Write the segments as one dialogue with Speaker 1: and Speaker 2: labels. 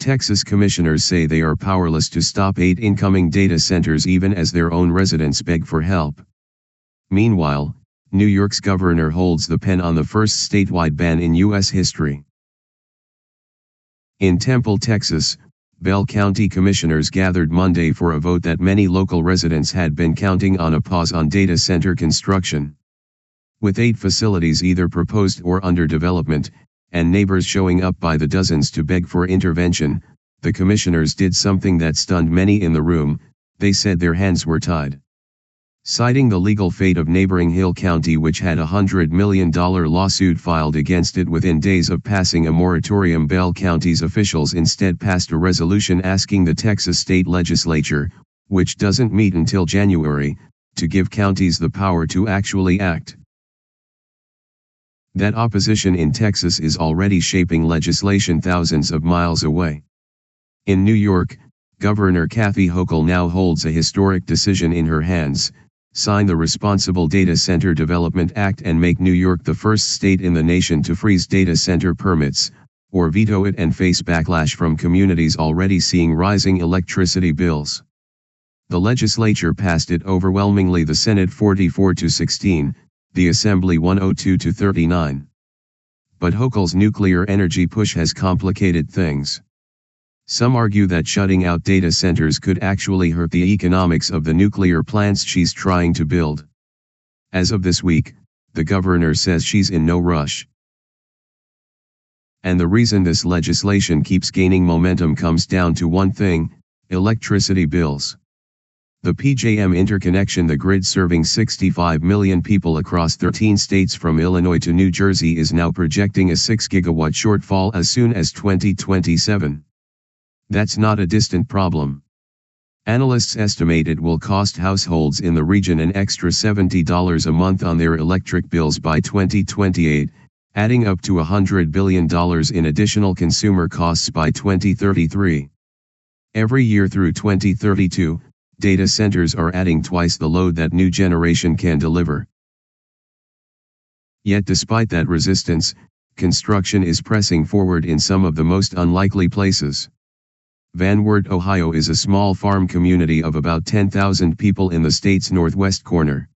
Speaker 1: Texas commissioners say they are powerless to stop 8 incoming data centers even as their own residents beg for help. Meanwhile, New York's governor holds the pen on the first statewide ban in U.S. history. In Temple, Texas, Bell County commissioners gathered Monday for a vote that many local residents had been counting on a pause on data center construction. With 8 facilities either proposed or under development, and neighbors showing up by the dozens to beg for intervention, the commissioners did something that stunned many in the room. They said their hands were tied. Citing the legal fate of neighboring Hill County, which had a $100 million lawsuit filed against it within days of passing a moratorium, Bell County's officials instead passed a resolution asking the Texas State Legislature, which doesn't meet until January, to give counties the power to actually act. That opposition in Texas is already shaping legislation thousands of miles away. In New York, Governor Kathy Hochul now holds a historic decision in her hands: sign the Responsible Data Center Development Act and make New York the first state in the nation to freeze data center permits, or veto it and face backlash from communities already seeing rising electricity bills. The legislature passed it overwhelmingly, the Senate 44-16, the Assembly 102-39. But Hochul's nuclear energy push has complicated things. Some argue that shutting out data centers could actually hurt the economics of the nuclear plants she's trying to build. As of this week, the governor says she's in no rush. And the reason this legislation keeps gaining momentum comes down to one thing: electricity bills. The PJM interconnection, the grid serving 65 million people across 13 states from Illinois to New Jersey, is now projecting a 6 gigawatt shortfall as soon as 2027. That's not a distant problem. Analysts estimate it will cost households in the region an extra $70 a month on their electric bills by 2028, adding up to $100 billion in additional consumer costs by 2033. Every year through 2032, data centers are adding twice the load that new generation can deliver. Yet despite that resistance, construction is pressing forward in some of the most unlikely places. Van Wert, Ohio is a small farm community of about 10,000 people in the state's northwest corner.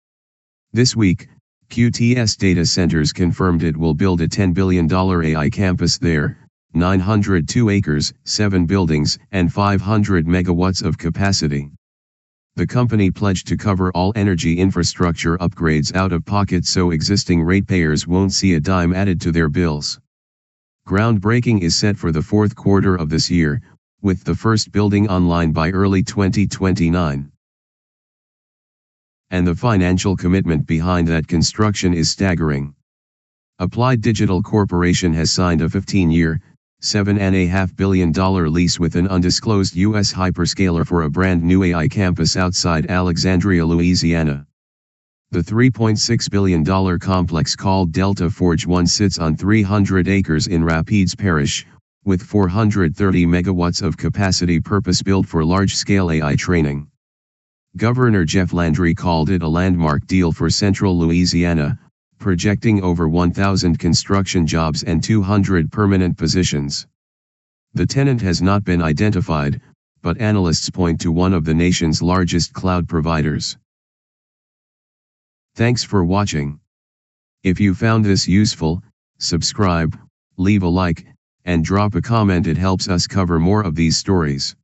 Speaker 1: This week, QTS Data Centers confirmed it will build a $10 billion AI campus there, 902 acres, 7 buildings, and 500 megawatts of capacity. The company pledged to cover all energy infrastructure upgrades out of pocket so existing ratepayers won't see a dime added to their bills. Groundbreaking is set for the fourth quarter of this year, with the first building online by early 2029. And the financial commitment behind that construction is staggering. Applied Digital Corporation has signed a 15-year, $7.5 billion lease with an undisclosed U.S. hyperscaler for a brand new AI campus outside Alexandria, Louisiana. The $3.6 billion complex, called Delta Forge 1, sits on 300 acres in Rapides Parish, with 430 megawatts of capacity, purpose-built for large-scale AI training. Governor Jeff Landry called it a landmark deal for central Louisiana, projecting over 1,000 construction jobs and 200 permanent positions. The tenant has not been identified, but analysts point to one of the nation's largest cloud providers. Thanks for watching. If you found this useful, subscribe, leave a like, and drop a comment. It helps us cover more of these stories.